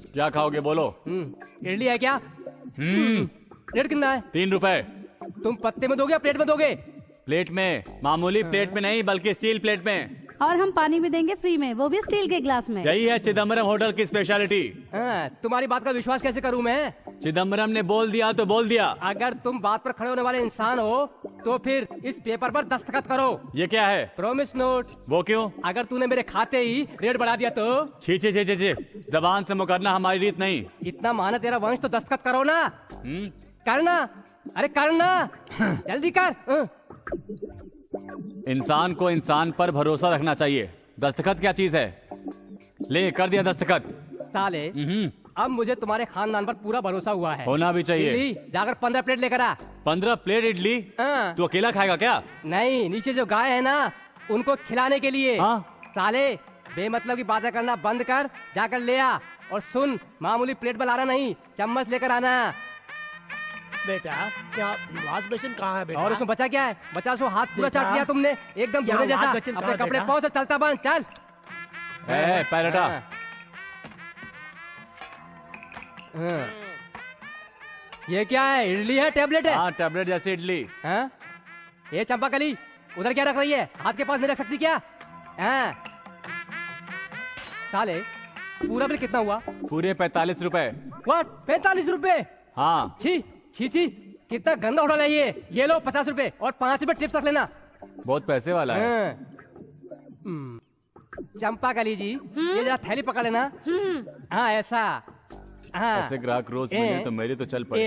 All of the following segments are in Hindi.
क्या खाओगे बोलो? इडली है क्या? रेट कितना है? 3 रुपए। तुम पत्ते में दोगे या प्लेट में दोगे? प्लेट में, मामूली प्लेट में नहीं बल्कि स्टील प्लेट में। और हम पानी भी देंगे फ्री में, वो भी स्टील के ग्लास में। यही है चिदम्बरम होटल की स्पेशलिटी। तुम्हारी बात का विश्वास कैसे करूं मैं? चिदम्बरम ने बोल दिया तो बोल दिया। अगर तुम बात पर खड़े होने वाले इंसान हो तो फिर इस पेपर पर दस्तखत करो। ये क्या है? Promise note. वो क्यों? अगर तूने मेरे खाते ही रेट बढ़ा दिया तो? छी छी छी छी छी, जबान से मुकरना हमारी रीत नहीं। इतना माना तेरा वंश तो दस्तखत करो ना। करना, अरे करना, जल्दी कर। इंसान को इंसान पर भरोसा रखना चाहिए। दस्तखत क्या चीज है? ले कर दिया दस्तखत। साले अब मुझे तुम्हारे खानदान पर पूरा भरोसा हुआ है। होना भी चाहिए। इडली जाकर 15 प्लेट लेकर आ। 15 प्लेट इडली? तू अकेला खाएगा क्या? नहीं, नीचे जो गाय है ना उनको खिलाने के लिए। साले बेमतलब की बातें करना बंद कर, जाकर ले आ। और सुन, मामूली प्लेट पर लाना नहीं, चम्मच लेकर आना। बेटा क्या वॉश बेसिन कहाँ है बेटा? और उसमें बचा क्या है? बचा सो हाथ पूरा चाट लिया तुमने, एकदम धोने जैसा। अपने कपड़े पाओ से चलता बन, चल। पैरटा। ये क्या है? इडली है टेबलेट है? हाँ, टेबलेट जैसी इडली। ये चंपाकली उधर क्या रख रही है? हाथ के पास नहीं रख सकती क्या? साले पूरा बिल कितना हुआ? पूरे 45 रुपए। व्हाट? 45 रुपए? हाँ। छी छी छी, कितना गंदा होटल है ये। ये लो 50 रुपए और 5 रुपए टिप्स रख लेना। बहुत पैसे वाला है। चंपाकली जी, ये जरा थैली पकड़ लेना। हाँ ऐसा। हाँ, ऐसे ग्राहक रोज मिले तो मेरी तो चल पड़े।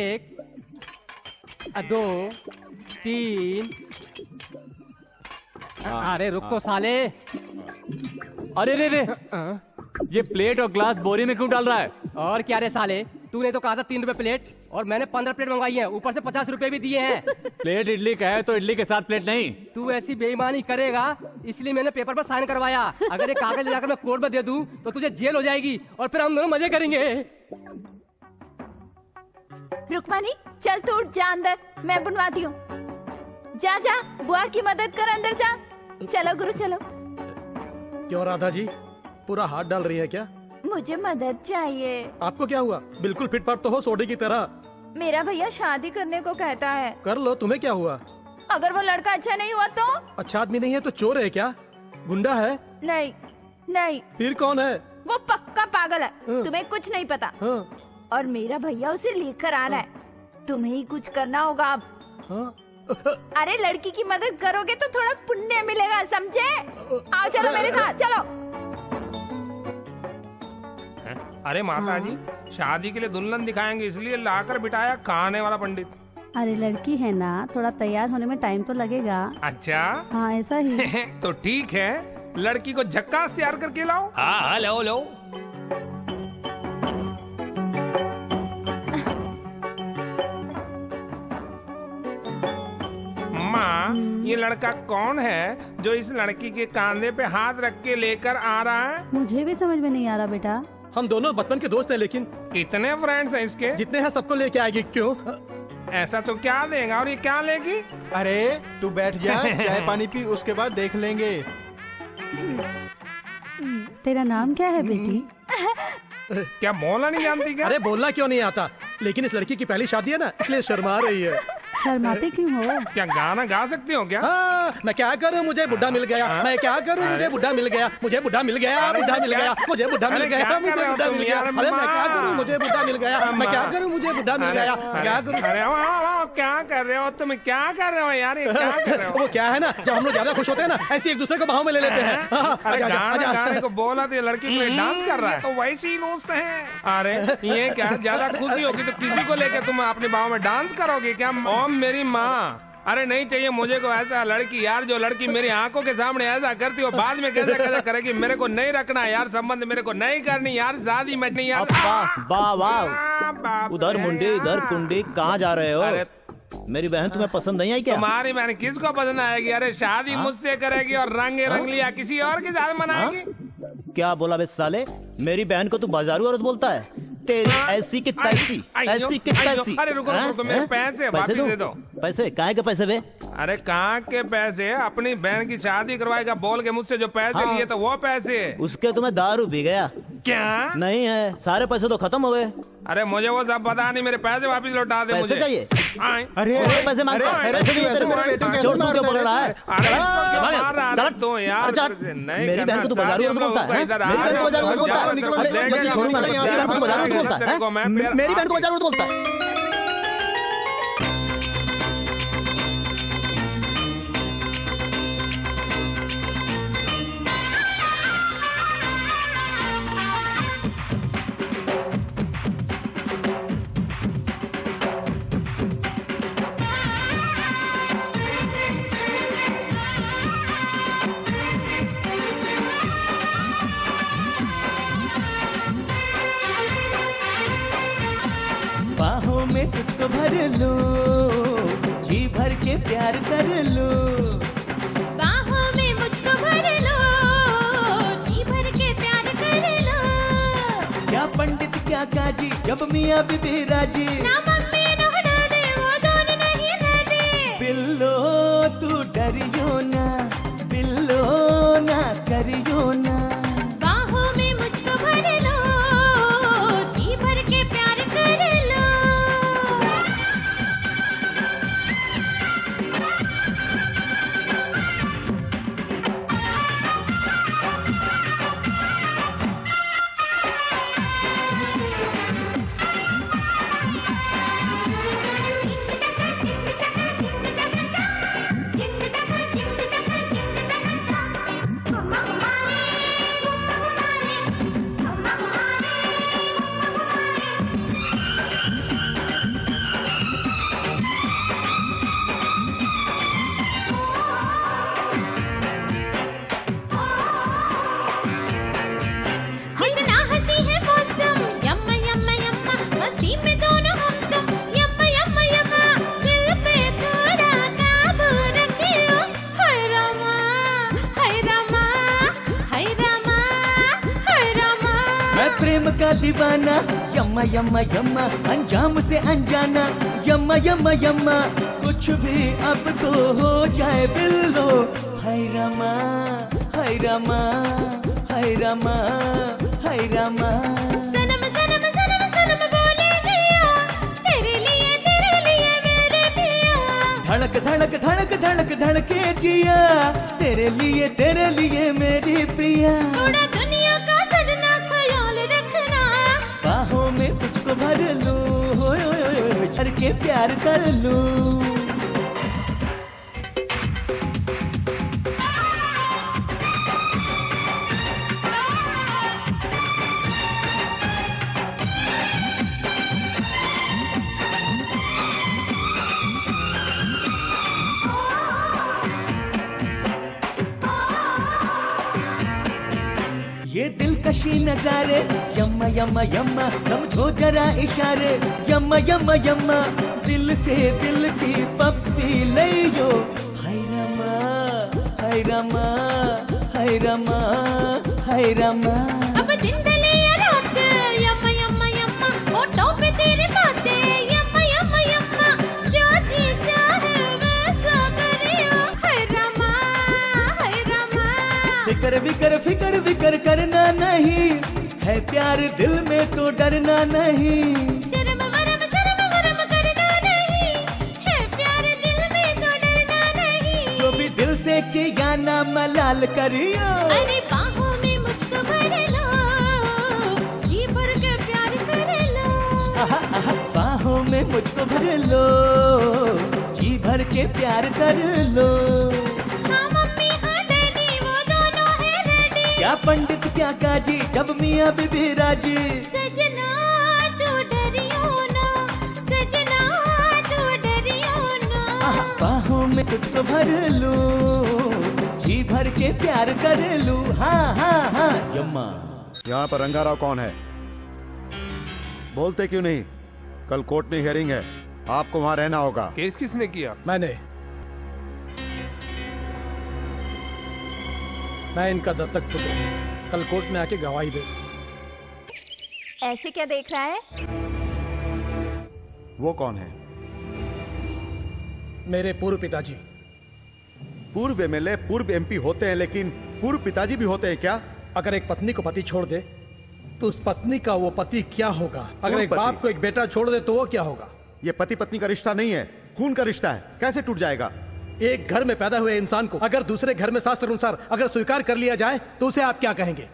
1 2 3। अरे रुक तो साले। अरे रे रे, ये प्लेट और ग्लास बोरी में क्यों डाल रहा है? और क्या रे साले, तूने तो कहा था 3 रुपए प्लेट और मैंने 15 प्लेट मंगवाई है, ऊपर से 50 रुपए भी दिए हैं। प्लेट इडली का है तो इडली के साथ प्लेट नहीं। तू ऐसी बेईमानी करेगा इसलिए मैंने पेपर पर साइन करवाया। अगर ये कागज ले जाकर मैं कोर्ट में दे दूं तो तुझे जेल हो जाएगी और फिर हम दोनों मजे करेंगे। रुक्मानी चल तू उठ जा अंदर, मैं बनवाती हूँ। जा जा बुआ की मदद कर, अंदर जा। चलो गुरु चलो। क्यों राधा जी, पूरा हाथ डाल रही है क्या? मुझे मदद चाहिए। आपको क्या हुआ? बिल्कुल फिटफाट तो हो सोडे की तरह। मेरा भैया शादी करने को कहता है। कर लो, तुम्हें क्या हुआ? अगर वो लड़का अच्छा नहीं हुआ तो? अच्छा आदमी नहीं है तो चोर है क्या? गुंडा है? नहीं नहीं। फिर कौन है? वो पक्का पागल है। तुम्हें कुछ नहीं पता। और मेरा भैया उसे लेकर आ रहा है। तुम्हें ही कुछ करना होगा अब। अरे लड़की की मदद करोगे तो थोड़ा पुण्य मिलेगा, समझे? आओ चलो मेरे साथ, चलो। अरे माता जी, शादी के लिए दुल्हन दिखाएंगे इसलिए लाकर बिठाया खाने वाला पंडित। अरे लड़की है ना, थोड़ा तैयार होने में टाइम तो लगेगा। अच्छा हाँ ऐसा ही। तो ठीक है, लड़की को झक्कास तैयार करके लाओ। हाँ लो लो। माँ, ये लड़का कौन है जो इस लड़की के कांधे पे हाथ रख के लेकर आ रहा है? मुझे भी समझ में नहीं आ रहा बेटा। हम दोनों बचपन के दोस्त हैं, लेकिन कितने फ्रेंड्स हैं इसके? जितने हैं सबको लेके आएगी। क्यों? ऐसा तो क्या देगा और ये क्या लेगी? अरे तू बैठ जा, चाय पानी पी, उसके बाद देख लेंगे। तेरा नाम क्या है बेटी? क्या बोलना नहीं जानती क्या? अरे बोलना क्यों नहीं आता, लेकिन इस लड़की की पहली शादी है ना, इसलिए शर्मा रही है। शर्माते क्यों हो? क्या गाना गा सकती हो क्या? हाँ, मैं क्या करूँ, मुझे बुढ़ा मिल गया। मैं क्या करूँ, मुझे बुढ़ा मिल गया। मुझे बुढ़ा मिल गया, बुढ़ा मिल गया, मुझे बुढ़ा मिल गया, मुझे बुढ़ा मिल गया। अरे मैं क्या करूँ, मुझे बुढ़ा मिल गया। मैं क्या करूँ, मुझे बुढ़ा मिल गया। क्या करूँ? अरे क्या कर रहे हो तुम? क्या कर रहे हो यार, क्या कर रहे हो? वो क्या है ना, जब हम लोग ज्यादा खुश होते हैं ना, ऐसे एक दूसरे को बाहों में ले लेते हैं। गाने को बोला तो लड़की के लिए डांस कर रहा है, तो वैसे ही दोस्त है। अरे ये क्या, ज्यादा खुशी होगी तो किसी को लेकर तुम अपने बाहों में डांस करोगे क्या? ओम मेरी माँ, अरे नहीं चाहिए मुझे को ऐसा लड़की यार, जो लड़की मेरी आंखों के सामने ऐसा करती हो, बाद में कैसा कैसा करेगी। मेरे को नहीं रखना यार संबंध, मेरे को नहीं करनी यार शादी में नहीं यार। वाह वाह, उधर मुंडी इधर कुंडी, कहाँ जा रहे हो? मेरी बहन तुम्हें पसंद नहीं आई क्या? तुम्हारी बहन किसको पसंद आएगी? अरे शादी मुझसे करेगी और रंग लिया किसी और के साथ मनाएगी। क्या बोला बे साले, मेरी बहन को तू बाजारू औरत बोलता है? तेरी ऐसी की तैसी, ऐसी की तैसी। अरे रुको रुको, मेरे पैसे वापस दे दो। पैसे काहे के पैसे बे? अरे कहाँ के पैसे? अपनी बहन की शादी करवाएगा बोल के मुझसे जो पैसे लिए तो वो पैसे। उसके तुम्हें दारू पी गया, क्या? नहीं है, सारे पैसे तो खत्म हो गए। अरे मुझे वो सब पता नहीं, मेरे पैसे वापस लौटा दे। पैसे मुझे चाहिए? अरे पैसे मांगता है, पैसे चाहिए तेरे को? चोट मुझे बोल रहा है। तो यार मेरी बहन को तो बाजारू औरत बोलता है। मेरी बहन को बाजारू औरत बोलता है। जल्दी छोड़ूंगा ना। मेरी बहन को बाजारू औरत बोलता है। मेरी बहन को बाजारू औरत बोलता है। बाहों में तुझको भर लो, जी भर के प्यार कर लो। बाहों में मुझको भर लो, जी भर के प्यार कर लो। क्या पंडित क्या काजी, जब मियाँ बीबी राजी। ना मम्मी ना डैडी, वो दोनों नहीं रेडी। बिल्लो तू डरियो ना, बिल्लो ना करियो ना। बाहों में मुझको भर लो, जी भर के प्यार कर लो। कितना हंसी है मौसम, यम्मा यम्मा यम्मा, मस्ती में दोनों हम तुम, यम्मा यम्मा यम्मा। दिल पे थोड़ा काबू रखियो, हाय रामा हाय रामा हाय रामा हाय रामा। मैं प्रेम का दीवाना, यम्मा यम्मा यम्मा, अंजाम से अनजाना, यम्मा यम्मा यम्मा। कुछ भी अब तो हो जाए बिल्लो, हाय रामा हाय रामा हाय रामा हाय रामा। सनम सनम सनम सनम बोले दिया, तेरे लिए मेरे पिया। धड़क धड़क धड़क धड़क धड़के जिया, तेरे लिए मेरी प्रिया। थोड़ा दुनिया का सजना ख्याल रखना, बाहों में तुझको भर लूं, झर के प्यार कर लूं। ये दिलकशी नजारे, यम्मा यम्मा यम्मा, समझो जरा इशारे, यम्मा यम्मा यम्मा। दिल से दिल की पप्पी ले यो, हाय रामा हाय रामा हाय रामा हाय रामा। अब दिन ढले या रात, यम्मा यम्मा यम्मा, होठों पे तेरी बातें, यम्मा यम्मा यम्मा। जो जी चाहे वैसा करियो, हाय रामा हाय रामा। फिकर विकर फिकर विकर करना नहीं, है प्यार दिल में तो डरना नहीं। शर्म वरम करना नहीं, है प्यार दिल में तो डरना नहीं। जो भी दिल से किया ना मलाल करियो। अरे बाहों में मुझको भर लो, जी भर के प्यार कर लो। आहा आहा, बाहों में मुझको भर लो, जी भर के प्यार कर लो। हाँ मम्मी हाँ डैडी, वो दोनों है रेडी। क्या पंडित क्या काजी, जब मियाँ बीबी राजी। सजना तू डरियो ना, सजना तू डरियो ना। आहा, बाहों में तुझको भर लूं, जी भर के प्यार कर लूं। हाँ हाँ हाँ यम्मा। यहाँ पर रंगाराव कौन है? बोलते क्यों नहीं? कल कोर्ट में हियरिंग है, आपको वहाँ रहना होगा। केस किसने किया? मैं इनका दत्तक पुत्र हूं। कल कोर्ट में आके गवाही दे। ऐसे क्या देख रहा है? वो कौन है? मेरे पूर्व पिताजी। पूर्व एमएलए, पूर्व एमपी होते हैं, लेकिन पूर्व पिताजी भी होते हैं क्या? अगर एक पत्नी को पति छोड़ दे तो उस पत्नी का वो पति क्या होगा? अगर एक बाप को एक बेटा छोड़ दे तो वो क्या होगा? ये पति पत्नी का रिश्ता नहीं है, खून का रिश्ता है, कैसे टूट जाएगा? एक घर में पैदा हुए इंसान को अगर दूसरे घर में शास्त्र अनुसार अगर स्वीकार कर लिया जाए तो उसे आप क्या कहेंगे?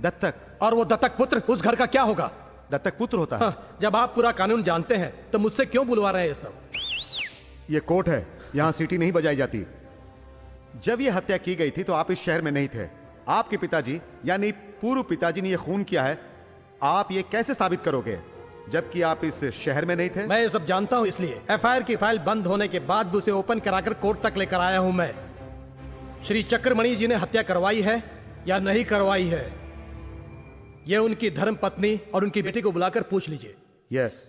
दत्तक। और वो दत्तक पुत्र उस घर का क्या होगा? दत्तक पुत्र होता है। हाँ, जब आप पूरा कानून जानते हैं तो मुझसे क्यों बुलवा रहे हैं ये सब? ये कोर्ट है, यहाँ सीटी नहीं बजाई जाती। जब ये हत्या की गई थी तो आप इस शहर में नहीं थे। आपके पिताजी यानी पूर्व पिताजी ने ये खून किया है। आप ये कैसे साबित करोगे जबकि आप इस शहर में नहीं थे? मैं ये सब जानता हूं, इसलिए एफआईआर की फाइल बंद होने के बाद भी उसे ओपन कराकर कोर्ट तक लेकर आया हूं मैं। श्री चक्रमणि जी ने हत्या करवाई है या नहीं करवाई है, ये उनकी धर्म पत्नी और उनकी बेटी को बुलाकर पूछ लीजिए। यस।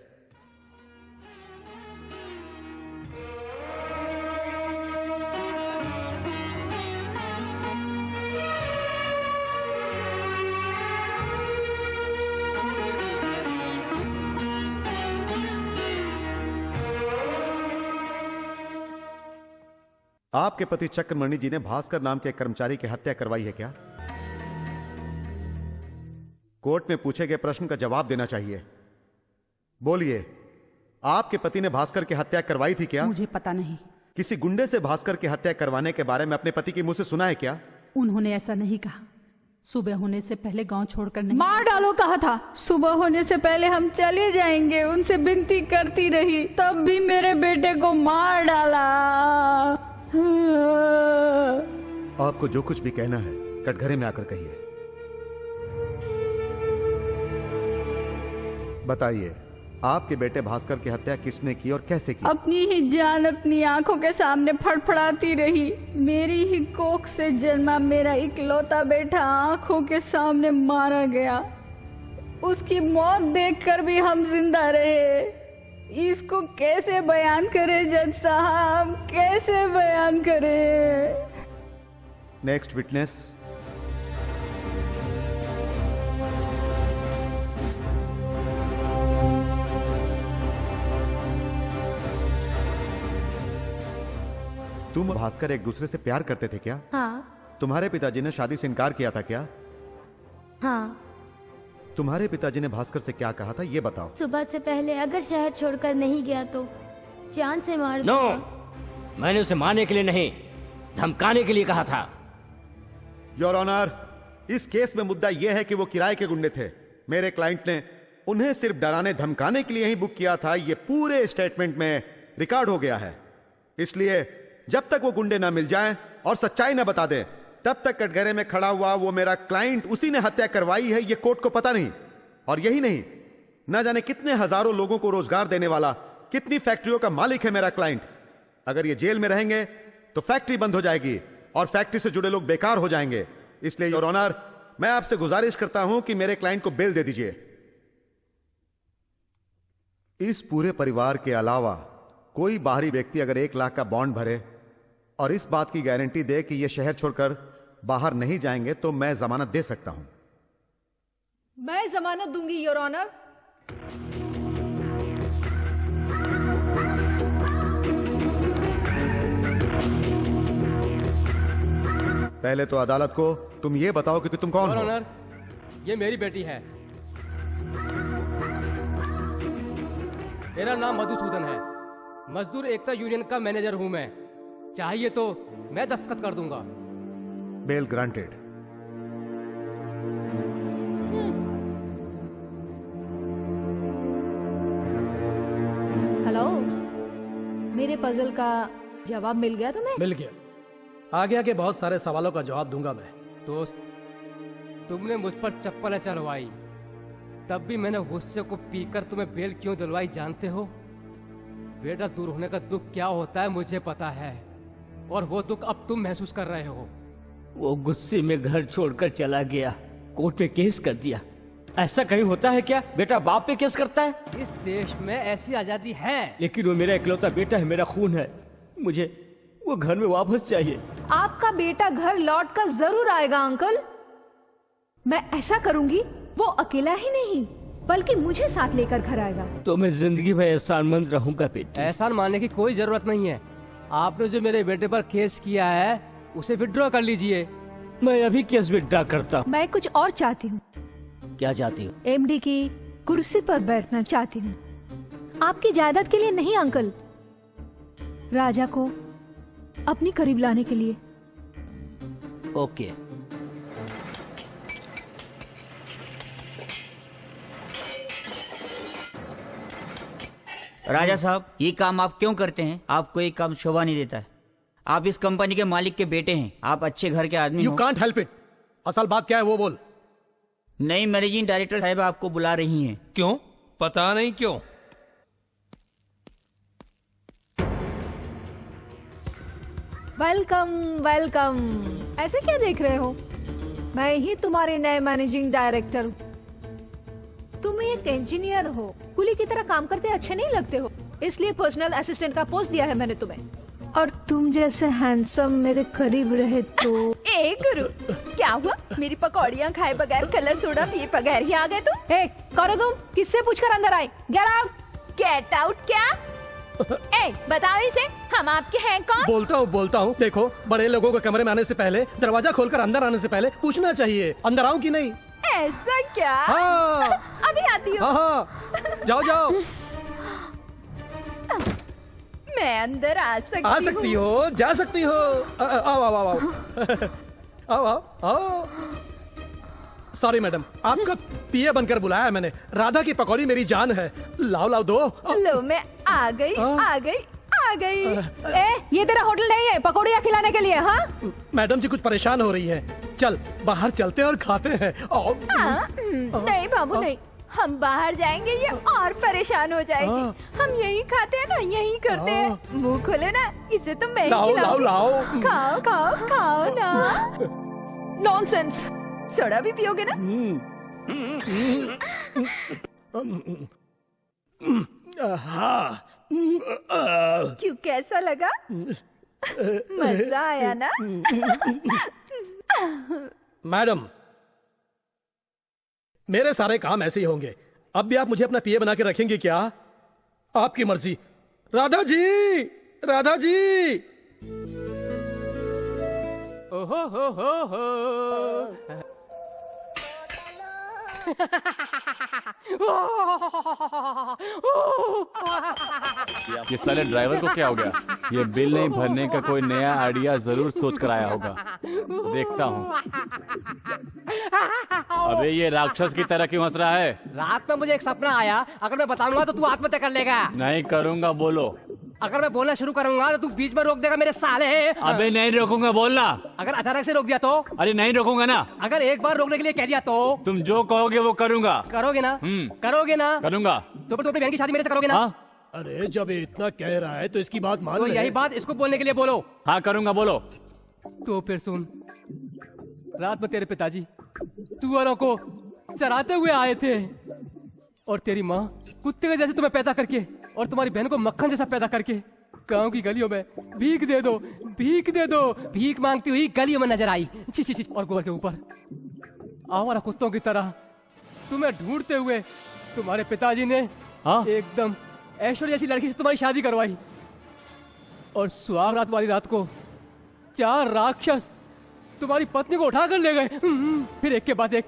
आपके पति चक्रमणि जी ने भास्कर नाम के एक कर्मचारी की हत्या करवाई है क्या? कोर्ट में पूछे गए प्रश्न का जवाब देना चाहिए। बोलिए, आपके पति ने भास्कर की हत्या करवाई थी क्या? मुझे पता नहीं। किसी गुंडे से भास्कर की हत्या करवाने के बारे में अपने पति के मुंह से सुना है क्या? उन्होंने ऐसा नहीं कहा। सुबह होने से पहले गांव छोड़कर नहीं। मार डालो कहा था। सुबह होने से पहले हम चले जाएंगे, उनसे विनती करती रही, तब भी मेरे बेटे को मार डाला। आपको जो कुछ भी कहना है कटघरे में आकर कहिए। बताइए, आपके बेटे भास्कर की हत्या किसने की और कैसे की? अपनी ही जान अपनी आंखों के सामने फड़फड़ाती रही। मेरी ही कोख से जन्मा मेरा इकलौता बेटा आंखों के सामने मारा गया। उसकी मौत देखकर भी हम जिंदा रहे। इसको कैसे बयान करे जज साहब, कैसे बयान करे? Next witness. तुम भास्कर एक दूसरे से प्यार करते थे क्या? हाँ। तुम्हारे पिताजी ने शादी से इनकार किया था क्या? हाँ। तुम्हारे पिताजी ने भास्कर से क्या कहा था ये बताओ। सुबह से पहले अगर शहर छोड़कर नहीं गया तो जान से मार नो, मैंने उसे मारने के लिए नहीं, धमकाने के लिए कहा था। योर ऑनर, इस केस में मुद्दा यह है कि वो किराए के गुंडे थे। मेरे क्लाइंट ने उन्हें सिर्फ डराने धमकाने के लिए ही बुक किया था। ये पूरे स्टेटमेंट में रिकॉर्ड हो गया है। इसलिए जब तक वो गुंडे ना मिल जाएं और सच्चाई ना बता दें, तब तक कटघरे में खड़ा हुआ वो मेरा क्लाइंट उसी ने हत्या करवाई है, ये कोर्ट को पता नहीं। और यही नहीं, ना जाने कितने हजारों लोगों को रोजगार देने वाला, कितनी फैक्ट्रियों का मालिक है मेरा क्लाइंट। अगर ये जेल में रहेंगे तो फैक्ट्री बंद हो जाएगी और फैक्ट्री से जुड़े लोग बेकार हो जाएंगे। इसलिए योर ऑनर, मैं आपसे गुजारिश करता हूं कि मेरे क्लाइंट को बेल दे दीजिए। इस पूरे परिवार के अलावा कोई बाहरी व्यक्ति अगर 1 लाख का बॉन्ड भरे और इस बात की गारंटी दे कि ये शहर छोड़कर बाहर नहीं जाएंगे तो मैं जमानत दे सकता हूं। मैं जमानत दूंगी योर ऑनर। पहले तो अदालत को तुम ये बताओ कि तुम कौन हो? योर ऑनर, ये मेरी बेटी है। मेरा नाम मधुसूदन है। मजदूर एकता यूनियन का मैनेजर हूं मैं। चाहिए तो मैं दस्तखत कर दूंगा। Bell granted. हेलो, मेरे पजल का जवाब मिल गया तुम्हें? मिल गया। आगे आगे बहुत सारे सवालों का जवाब दूंगा मैं। दोस्त, तुमने मुझ पर चप्पल चलवाई, तब भी मैंने गुस्से को पीकर तुम्हें बेल क्यों दिलवाई जानते हो? बेटा दूर होने का दुख क्या होता है मुझे पता है, और वो दुख अब तुम महसूस कर रहे हो। वो गुस्से में घर छोड़कर चला गया, कोर्ट में केस कर दिया। ऐसा कहीं होता है क्या? बेटा बाप पे केस करता है? इस देश में ऐसी आजादी है। लेकिन वो मेरा इकलौता बेटा है, मेरा खून है। मुझे वो घर में वापस चाहिए। आपका बेटा घर लौट कर जरूर आएगा अंकल। मैं ऐसा करूंगी, वो अकेला ही नहीं बल्कि मुझे साथ लेकर घर आएगा। तो मैं जिंदगी भर एहसानमंद रहूंगा बेटी। एहसान मानने की कोई जरूरत नहीं है। आपने जो मेरे बेटे पर केस किया है उसे विड्रॉ कर लीजिए। मैं अभी केस विड्रॉ करता हूँ। मैं कुछ और चाहती हूँ। क्या चाहती हो? एमडी की कुर्सी पर बैठना चाहती हूँ। आपकी जायदाद के लिए नहीं अंकल, राजा को अपनी करीब लाने के लिए। ओके। राजा साहब, ये काम आप क्यों करते हैं? आपको ये काम शोभा नहीं देता है। आप इस कंपनी के मालिक के बेटे हैं, आप अच्छे घर के आदमी हो। You can't help it। असल बात क्या है वो बोल। नई मैनेजिंग डायरेक्टर साहब आपको बुला रही हैं। क्यों? पता नहीं क्यों। Welcome welcome. ऐसे क्या देख रहे हो? मैं ही तुम्हारे नए मैनेजिंग डायरेक्टर हूँ। तुम एक इंजीनियर हो, कुली की तरह काम करते अच्छे नहीं लगते हो, इसलिए पर्सनल असिस्टेंट का पोस्ट दिया है मैंने तुम्हें। और तुम जैसे हैंडसम मेरे करीब रहे तो। ए गुरु, क्या हुआ? मेरी पकौड़ियाँ खाए बगैर, कलर सोडा पिए बगैर ही आ गए तुम? ए, करो तुम, किससे पूछकर अंदर आए? Get out. गेट आउट क्या? ए, बताओ इसे, हम आपके हैं कौन? बोलता हूँ। देखो, बड़े लोगों के कमरे में आने से पहले, दरवाजा खोलकर अंदर आने से पहले पूछना चाहिए अंदर आऊँ कि नहीं। ऐसा क्या? हाँ। अभी आती हूँ। हाँ, जाओ। मैं अंदर आ सकती हो, जा सकती हो। आओ। सॉरी मैडम, आपका पीए बनकर बुलाया मैंने। राधा की पकौड़ी मेरी जान है। लाओ दो। लो, मैं आ गई। ए, ये तेरा होटल नहीं है पकौड़ियाँ खिलाने के लिए। हाँ मैडम जी कुछ परेशान हो रही है। चल बाहर चलते हैं और खाते हैं। नहीं बाबू नहीं, हम बाहर जाएंगे ये और परेशान हो जाएगी। हम यही खाते हैं ना, यही करते हैं। मुंह खोले ना, इसे तो मैं लाओ। खाओ ना। नॉनसेंस। सोडा भी पियोगे ना? हाँ। क्यों, कैसा लगा? मजा आया ना? मैडम, मेरे सारे काम ऐसे ही होंगे। अब भी आप मुझे अपना पीए बना के रखेंगे क्या? आपकी मर्जी। राधा जी। ओहो हो। ये साले ड्राइवर को क्या हो गया? ये बिल नहीं भरने का कोई नया आइडिया जरूर सोच कर आया होगा। देखता हूँ। अबे ये राक्षस की तरह क्यों हंस रहा है? रात में मुझे एक सपना आया, अगर मैं बताऊंगा तो तू आत्महत्या कर लेगा। नहीं करूंगा, बोलो। अगर मैं बोलना शुरू करूंगा तो तू बीच में रोक देगा मेरे साले। अबे नहीं रोकूंगा, बोलना। अगर अचानक से रोक दिया तो? अरे नहीं रोकूंगा ना। अगर एक बार रोकने के लिए कह दिया तो? तुम जो कहोगे वो करूंगा। करोगे ना? करूंगा। तो अपनी बहन की शादी मेरे से करोगे ना? अरे जब इतना कह रहा है तो इसकी बात मान तो यही बात इसको बोलने के लिए बोलो। हाँ करूंगा, बोलो। तो फिर सुन, रात में तेरे पिताजी तुअरों को चराते हुए आए थे और तेरी माँ कुत्ते के जैसे तुम्हें पैदा करके और तुम्हारी बहन को मक्खन जैसा पैदा करके गांव की गलियों में भीख दे दो भीख मांगती हुई गलियों में नजर आई। ची और गोबर के ऊपर आवारा कुत्तों की तरह तुम्हें ढूंढते हुए तुम्हारे पिताजी ने एकदम ऐश्वर्या जैसी लड़की से तुम्हारी शादी करवाई और सुहाग रात वाली रात को 4 राक्षस तुम्हारी पत्नी को उठाकर ले गए। फिर एक के बाद एक।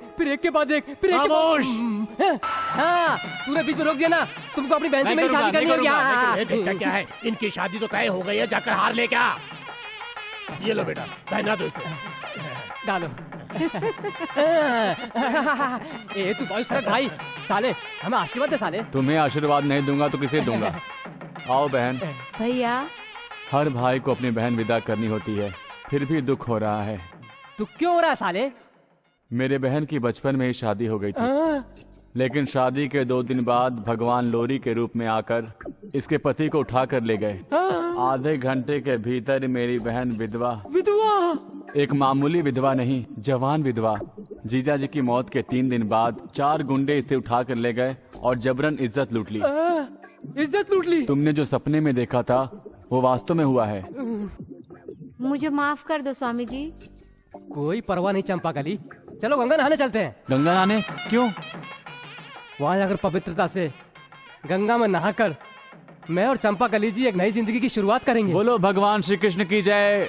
हाँ, तूने बीच में रोक दिया ना। तुमको अपनी बहन से मेरी शादी करनी है क्या? क्या है, इनकी शादी तो तय हो गई है, जाकर हार ले क्या? ये लो बेटा, पहना दो इसे। डालो। ए तू बहुत सर भाई, साले हमें आशीर्वाद दे साले। तुम्हें आशीर्वाद नहीं दूंगा तो किसे दूंगा? आओ बहन। भैया, हर भाई को अपनी बहन विदा करनी होती है, फिर भी दुख हो रहा है। दुख क्यों हो रहा है साले? मेरे बहन की बचपन में ही शादी हो गई थी, लेकिन शादी के 2 दिन बाद भगवान लोरी के रूप में आकर इसके पति को उठा कर ले गए। आधे घंटे के भीतर मेरी बहन विधवा। एक मामूली विधवा नहीं, जवान विधवा। जीजा जी की मौत के 3 दिन बाद 4 गुंडे इसे उठा कर ले गए और जबरन इज्जत लूट ली। तुमने जो सपने में देखा था वो वास्तव में हुआ है। मुझे माफ कर दो स्वामी जी। कोई परवाह नहीं चंपाकली, चलो गंगा नहाने चलते हैं। गंगा नहाने क्यों? वहां जाकर पवित्रता से गंगा में नहाकर मैं और चंपाकली जी एक नई जिंदगी की शुरुआत करेंगे। बोलो भगवान श्री कृष्ण की जय।